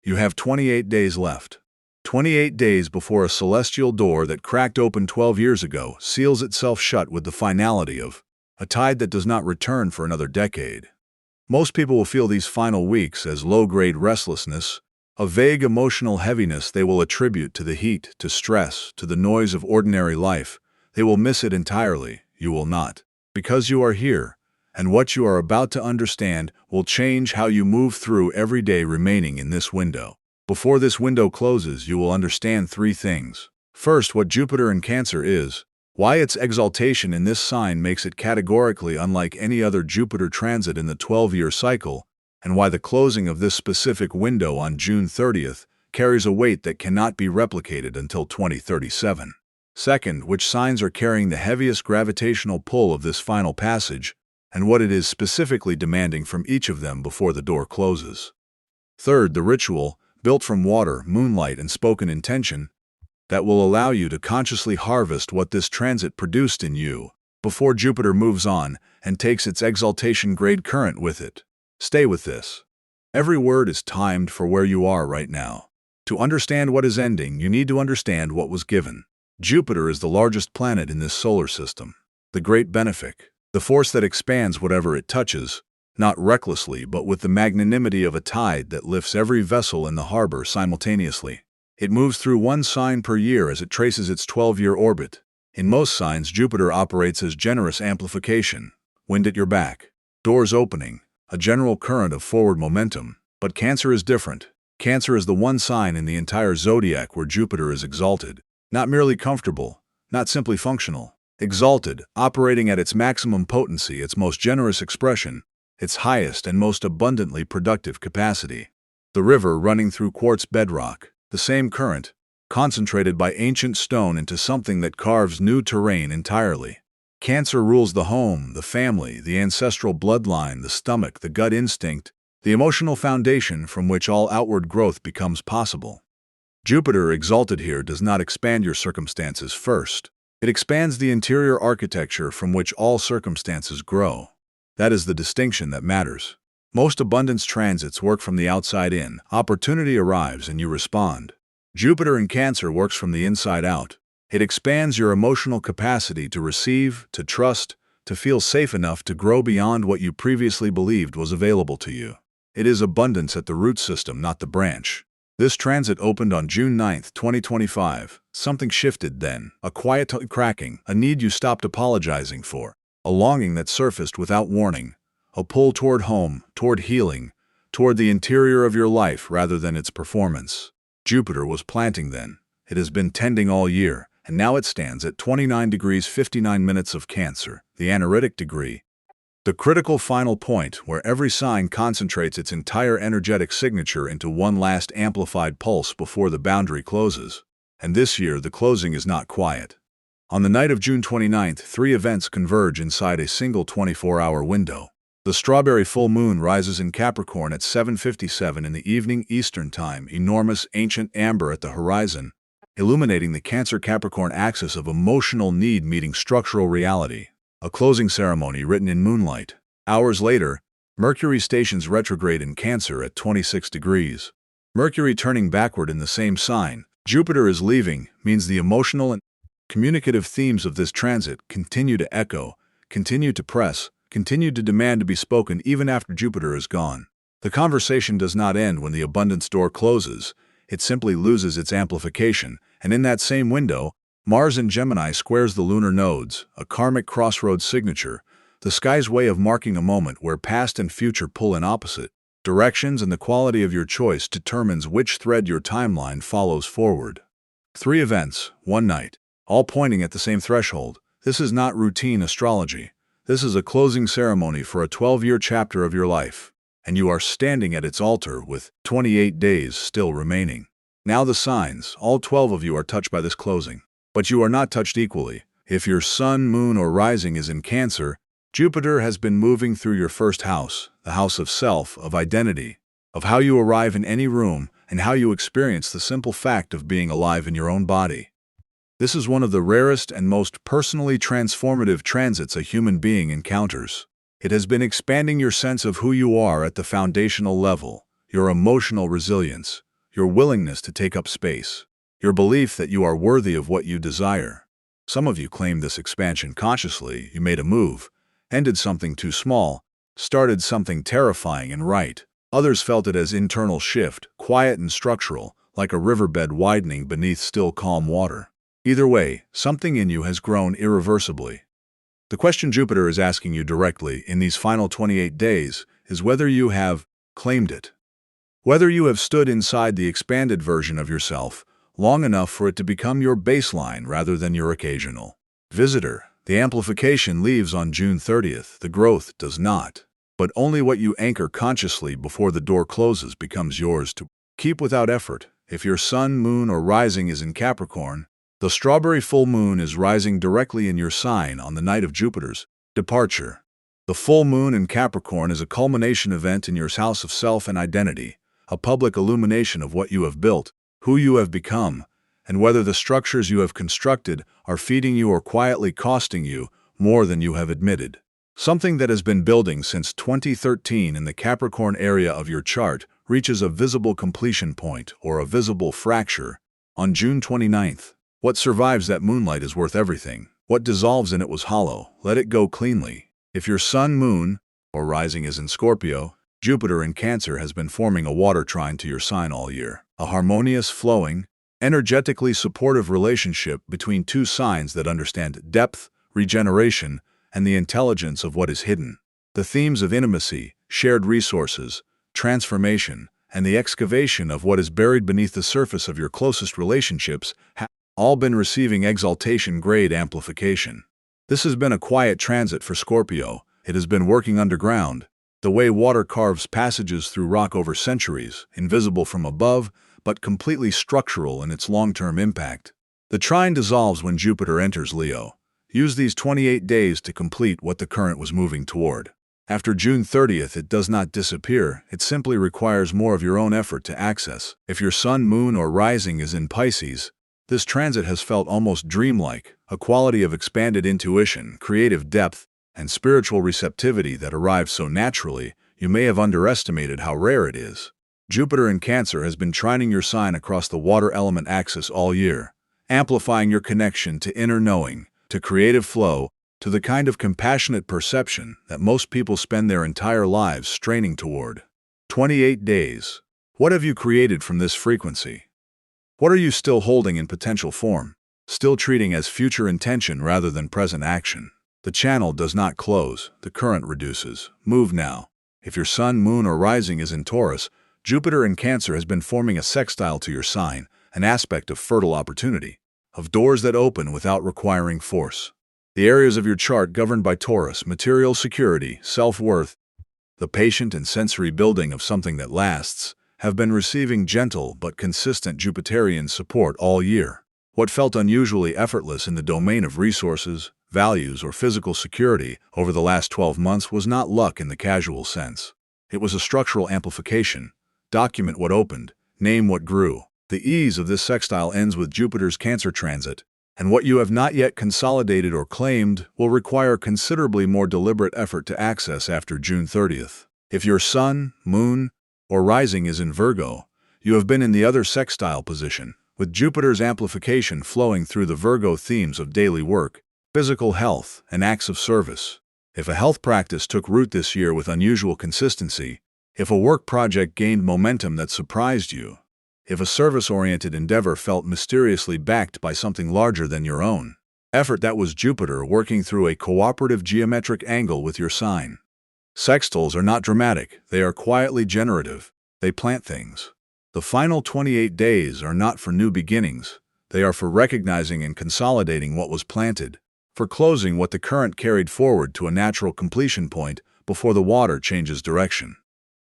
You have 28 days left. 28 days before a celestial door that cracked open 12 years ago seals itself shut with the finality of a tide that does not return for another decade. Most people will feel these final weeks as low-grade restlessness, a vague emotional heaviness they will attribute to the heat, to stress, to the noise of ordinary life. They will miss it entirely. You will not. Because you are here, and what you are about to understand will change how you move through every day remaining in this window. Before this window closes, you will understand three things. First, what Jupiter in Cancer is, why its exaltation in this sign makes it categorically unlike any other Jupiter transit in the 12-year cycle, and why the closing of this specific window on June 30th carries a weight that cannot be replicated until 2037. Second, which signs are carrying the heaviest gravitational pull of this final passage, and what it is specifically demanding from each of them before the door closes. Third, the ritual, built from water, moonlight, and spoken intention, that will allow you to consciously harvest what this transit produced in you before Jupiter moves on and takes its exaltation-grade current with it. Stay with this. Every word is timed for where you are right now. To understand what is ending, you need to understand what was given. Jupiter is the largest planet in this solar system, the great benefic, the force that expands whatever it touches, not recklessly but with the magnanimity of a tide that lifts every vessel in the harbor simultaneously. It moves through one sign per year as it traces its 12-year orbit. In most signs, Jupiter operates as generous amplification, wind at your back, doors opening, a general current of forward momentum. But Cancer is different. Cancer is the one sign in the entire zodiac where Jupiter is exalted. Not merely comfortable, not simply functional. Exalted, operating at its maximum potency, its most generous expression, its highest and most abundantly productive capacity. The river running through quartz bedrock, the same current, concentrated by ancient stone into something that carves new terrain entirely. Cancer rules the home, the family, the ancestral bloodline, the stomach, the gut instinct, the emotional foundation from which all outward growth becomes possible. Jupiter exalted here does not expand your circumstances first. It expands the interior architecture from which all circumstances grow. That is the distinction that matters. Most abundance transits work from the outside in. Opportunity arrives and you respond. Jupiter in Cancer works from the inside out. It expands your emotional capacity to receive, to trust, to feel safe enough to grow beyond what you previously believed was available to you. It is abundance at the root system, not the branch. This transit opened on June 9, 2025. Something shifted then. A quiet cracking, a need you stopped apologizing for, a longing that surfaced without warning, a pull toward home, toward healing, toward the interior of your life rather than its performance. Jupiter was planting then. It has been tending all year, and now it stands at 29 degrees 59 minutes of Cancer, the analytic degree, the critical final point where every sign concentrates its entire energetic signature into one last amplified pulse before the boundary closes. And this year the closing is not quiet. On the night of June 29th, three events converge inside a single 24-hour window. The strawberry full moon rises in Capricorn at 7:57 in the evening Eastern Time, enormous ancient amber at the horizon, illuminating the Cancer-Capricorn axis of emotional need meeting structural reality. A closing ceremony written in moonlight. Hours later, Mercury stations retrograde in Cancer at 26 degrees. Mercury turning backward in the same sign. Jupiter is leaving means the emotional and communicative themes of this transit continue to echo, continue to press, continue to demand to be spoken even after Jupiter is gone. The conversation does not end when the abundance door closes. It simply loses its amplification, and in that same window, Mars in Gemini squares the lunar nodes, a karmic crossroads signature, the sky's way of marking a moment where past and future pull in opposite directions, and the quality of your choice determines which thread your timeline follows forward. Three events, one night, all pointing at the same threshold. This is not routine astrology. This is a closing ceremony for a 12-year chapter of your life, and you are standing at its altar with 28 days still remaining. Now the signs, all 12 of you are touched by this closing. But you are not touched equally. If your sun, moon, or rising is in Cancer, Jupiter has been moving through your first house, the house of self, of identity, of how you arrive in any room, and how you experience the simple fact of being alive in your own body. This is one of the rarest and most personally transformative transits a human being encounters. It has been expanding your sense of who you are at the foundational level, your emotional resilience, your willingness to take up space, your belief that you are worthy of what you desire. Some of you claimed this expansion consciously. You made a move, ended something too small, started something terrifying and right. Others felt it as internal shift, quiet and structural, like a riverbed widening beneath still calm water. Either way, something in you has grown irreversibly. The question Jupiter is asking you directly in these final 28 days is whether you have claimed it. Whether you have stood inside the expanded version of yourself long enough for it to become your baseline rather than your occasional visitor. The amplification leaves on June 30th. The growth does not. But only what you anchor consciously before the door closes becomes yours to keep without effort. If your sun, moon, or rising is in Capricorn, the strawberry full moon is rising directly in your sign on the night of Jupiter's departure. The full moon in Capricorn is a culmination event in your house of self and identity, a public illumination of what you have built, who you have become, and whether the structures you have constructed are feeding you or quietly costing you more than you have admitted. Something that has been building since 2013 in the Capricorn area of your chart reaches a visible completion point, or a visible fracture, on June 29th. What survives that moonlight is worth everything. What dissolves in it was hollow. Let it go cleanly. If your sun, moon, or rising is in Scorpio, Jupiter in Cancer has been forming a water trine to your sign all year. A harmonious, flowing, energetically supportive relationship between two signs that understand depth, regeneration, and the intelligence of what is hidden. The themes of intimacy, shared resources, transformation, and the excavation of what is buried beneath the surface of your closest relationships have all been receiving exaltation-grade amplification. This has been a quiet transit for Scorpio. It has been working underground, the way water carves passages through rock over centuries, invisible from above, but completely structural in its long-term impact. The trine dissolves when Jupiter enters Leo. Use these 28 days to complete what the current was moving toward. After June 30th, it does not disappear. It simply requires more of your own effort to access. If your sun, moon, or rising is in Pisces, this transit has felt almost dreamlike, a quality of expanded intuition, creative depth, and spiritual receptivity that arrives so naturally, you may have underestimated how rare it is. Jupiter in Cancer has been trining your sign across the water element axis all year, amplifying your connection to inner knowing, to creative flow, to the kind of compassionate perception that most people spend their entire lives straining toward. 28 days. What have you created from this frequency? What are you still holding in potential form, still treating as future intention rather than present action? The channel does not close, the current reduces. Move now. If your sun, moon, or rising is in Taurus, Jupiter in Cancer has been forming a sextile to your sign, an aspect of fertile opportunity, of doors that open without requiring force. The areas of your chart governed by Taurus, material security, self-worth, the patient and sensory building of something that lasts, have been receiving gentle but consistent Jupiterian support all year. What felt unusually effortless in the domain of resources, values, or physical security over the last 12 months was not luck in the casual sense. It was a structural amplification. Document what opened, name what grew. The ease of this sextile ends with Jupiter's Cancer transit, and what you have not yet consolidated or claimed will require considerably more deliberate effort to access after June 30th. If your sun, moon, or rising is in Virgo, you have been in the other sextile position, with Jupiter's amplification flowing through the Virgo themes of daily work, physical health, and acts of service. If a health practice took root this year with unusual consistency, if a work project gained momentum that surprised you, if a service-oriented endeavor felt mysteriously backed by something larger than your own effort, that was Jupiter working through a cooperative geometric angle with your sign. Sextiles are not dramatic, they are quietly generative. They plant things. The final 28 days are not for new beginnings, they are for recognizing and consolidating what was planted, for closing what the current carried forward to a natural completion point before the water changes direction.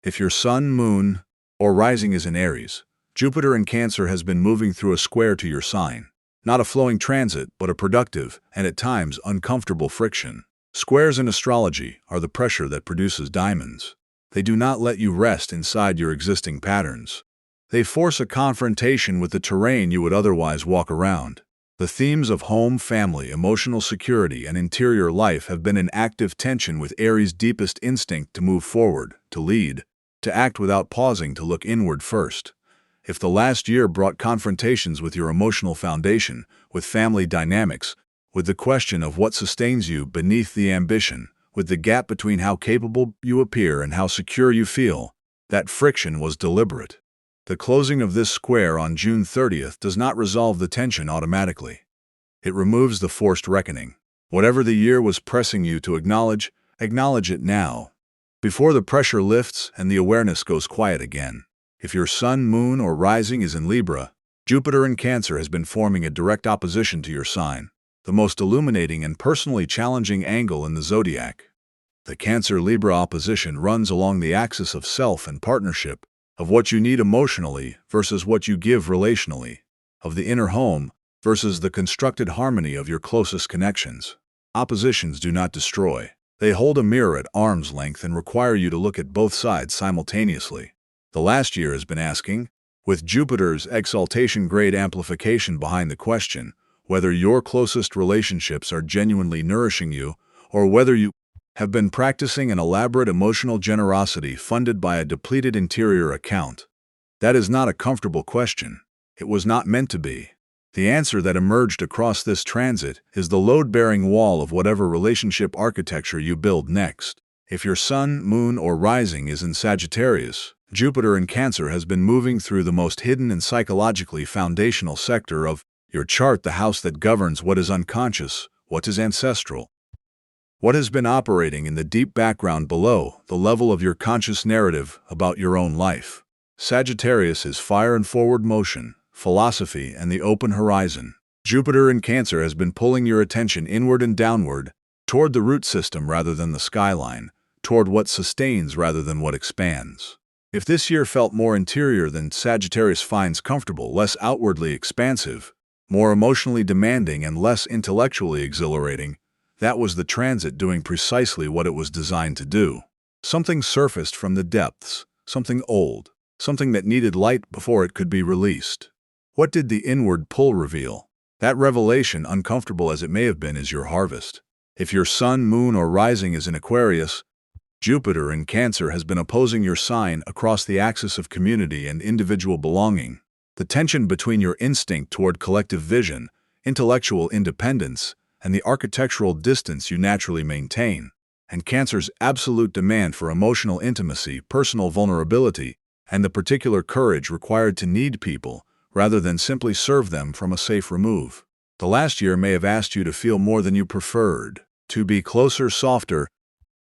If your sun, moon, or rising is in Aries, Jupiter in Cancer has been moving through a square to your sign. Not a flowing transit, but a productive, and at times uncomfortable friction. Squares in astrology are the pressure that produces diamonds. They do not let you rest inside your existing patterns. They force a confrontation with the terrain you would otherwise walk around. The themes of home, family, emotional security, and interior life have been in active tension with Aries' deepest instinct to move forward, to lead, to act without pausing to look inward first. If the last year brought confrontations with your emotional foundation, with family dynamics, with the question of what sustains you beneath the ambition, with the gap between how capable you appear and how secure you feel, that friction was deliberate. The closing of this square on June 30th does not resolve the tension automatically. It removes the forced reckoning. Whatever the year was pressing you to acknowledge it now, before the pressure lifts and the awareness goes quiet again. If your sun, moon, or rising is in Libra, Jupiter in Cancer has been forming a direct opposition to your sign, the most illuminating and personally challenging angle in the zodiac. The Cancer-Libra opposition runs along the axis of self and partnership, of what you need emotionally versus what you give relationally, of the inner home versus the constructed harmony of your closest connections. Oppositions do not destroy. They hold a mirror at arm's length and require you to look at both sides simultaneously. The last year has been asking, with Jupiter's exaltation grade amplification behind the question, whether your closest relationships are genuinely nourishing you, or whether you have been practicing an elaborate emotional generosity funded by a depleted interior account. That is not a comfortable question. It was not meant to be. The answer that emerged across this transit is the load-bearing wall of whatever relationship architecture you build next. If your sun, moon, or rising is in Sagittarius, Jupiter in Cancer has been moving through the most hidden and psychologically foundational sector of your chart, the house that governs what is unconscious, what is ancestral, what has been operating in the deep background below the level of your conscious narrative about your own life. Sagittarius is fire and forward motion, philosophy, and the open horizon. Jupiter in Cancer has been pulling your attention inward and downward, toward the root system rather than the skyline, toward what sustains rather than what expands. If this year felt more interior than Sagittarius finds comfortable, less outwardly expansive, more emotionally demanding and less intellectually exhilarating, that was the transit doing precisely what it was designed to do. Something surfaced from the depths, something old, something that needed light before it could be released. What did the inward pull reveal? That revelation, uncomfortable as it may have been, is your harvest. If your sun, moon, or rising is in Aquarius, Jupiter in Cancer has been opposing your sign across the axis of community and individual belonging. The tension between your instinct toward collective vision, intellectual independence, and the architectural distance you naturally maintain, and Cancer's absolute demand for emotional intimacy, personal vulnerability, and the particular courage required to need people rather than simply serve them from a safe remove. The last year may have asked you to feel more than you preferred, to be closer, softer,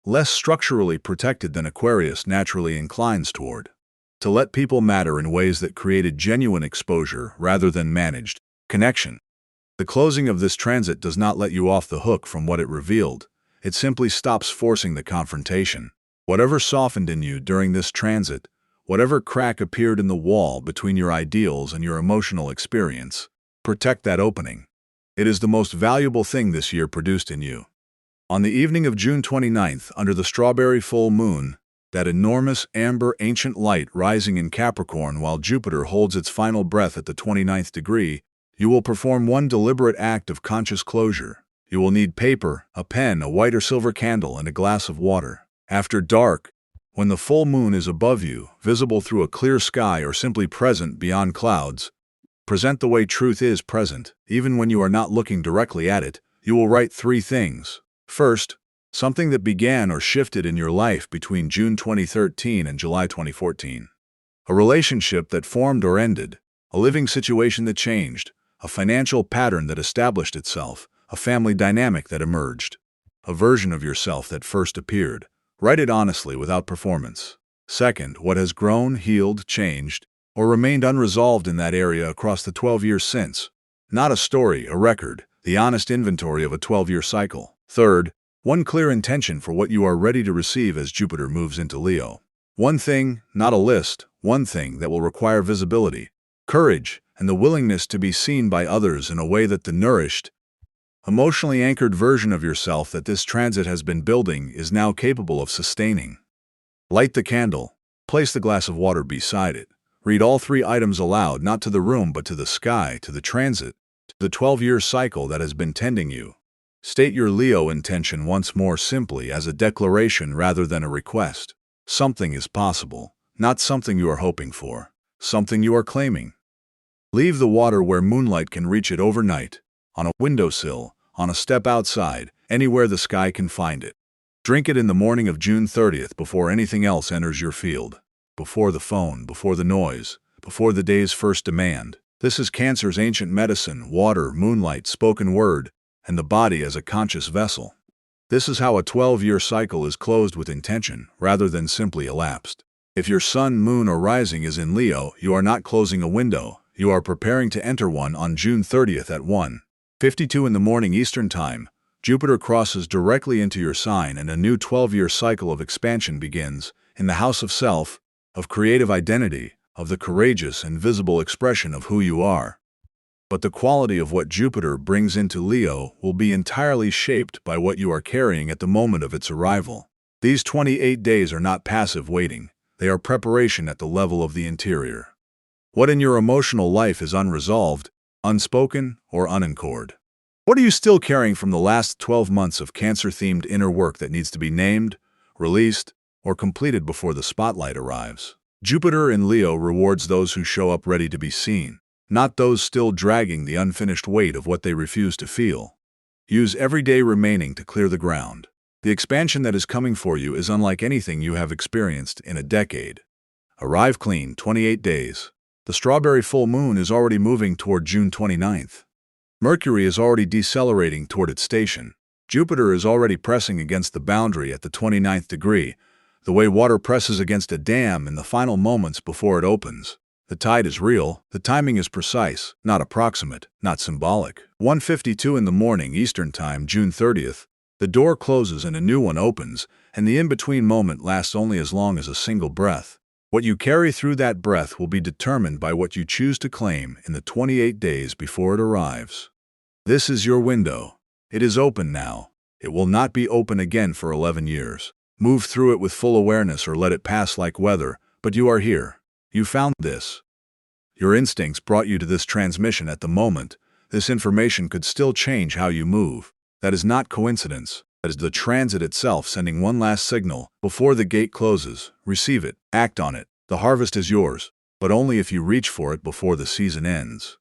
less structurally protected than Aquarius naturally inclines toward, to let people matter in ways that created genuine exposure rather than managed connection. The closing of this transit does not let you off the hook from what it revealed. It simply stops forcing the confrontation. Whatever softened in you during this transit, whatever crack appeared in the wall between your ideals and your emotional experience, protect that opening. It is the most valuable thing this year produced in you. On the evening of June 29th, under the strawberry full moon, that enormous amber ancient light rising in Capricorn while Jupiter holds its final breath at the 29th degree, you will perform one deliberate act of conscious closure. You will need paper, a pen, a white or silver candle, and a glass of water. After dark, when the full moon is above you, visible through a clear sky or simply present beyond clouds, present the way truth is present, even when you are not looking directly at it. You will write three things. First, something that began or shifted in your life between June 2013 and July 2014. A relationship that formed or ended, a living situation that changed, a financial pattern that established itself, a family dynamic that emerged, a version of yourself that first appeared. Write it honestly without performance. Second, what has grown, healed, changed, or remained unresolved in that area across the 12 years since. Not a story, a record, the honest inventory of a 12-year cycle. Third, one clear intention for what you are ready to receive as Jupiter moves into Leo. One thing, not a list, one thing that will require visibility, courage, and the willingness to be seen by others in a way that the nourished, emotionally anchored version of yourself that this transit has been building is now capable of sustaining. Light the candle, place the glass of water beside it. Read all three items aloud, not to the room but to the sky, to the transit, to the 12-year cycle that has been tending you. State your Leo intention once more simply as a declaration rather than a request. Something is possible, not something you are hoping for. something you are claiming. Leave the water where moonlight can reach it overnight, on a windowsill, on a step outside, anywhere the sky can find it. Drink it in the morning of June 30th before anything else enters your field. Before the phone, before the noise, before the day's first demand. This is Cancer's ancient medicine: water, moonlight, spoken word, and the body as a conscious vessel. This is how a 12-year cycle is closed with intention, rather than simply elapsed. If your sun, moon, or rising is in Leo, you are not closing a window. You are preparing to enter one on June 30th at 1:52 in the morning Eastern Time. Jupiter crosses directly into your sign and a new 12-year cycle of expansion begins, in the house of self, of creative identity, of the courageous and visible expression of who you are. But the quality of what Jupiter brings into Leo will be entirely shaped by what you are carrying at the moment of its arrival. These 28 days are not passive waiting. They are preparation at the level of the interior. What in your emotional life is unresolved, unspoken, or unencored? What are you still carrying from the last 12 months of Cancer-themed inner work that needs to be named, released, or completed before the spotlight arrives? Jupiter in Leo rewards those who show up ready to be seen, not those still dragging the unfinished weight of what they refuse to feel. Use every day remaining to clear the ground. The expansion that is coming for you is unlike anything you have experienced in a decade. Arrive clean, 28 days. The strawberry full moon is already moving toward June 29th. Mercury is already decelerating toward its station. Jupiter is already pressing against the boundary at the 29th degree, the way water presses against a dam in the final moments before it opens. The tide is real, the timing is precise, not approximate, not symbolic. 1:52 in the morning Eastern Time, June 30th, the door closes and a new one opens, and the in-between moment lasts only as long as a single breath. What you carry through that breath will be determined by what you choose to claim in the 28 days before it arrives. This is your window. It is open now. It will not be open again for 11 years. Move through it with full awareness or let it pass like weather, but you are here. You found this. Your instincts brought you to this transmission at the moment. This information could still change how you move. That is not coincidence. That is the transit itself sending one last signal. Before the gate closes, receive it, act on it. The harvest is yours, but only if you reach for it before the season ends.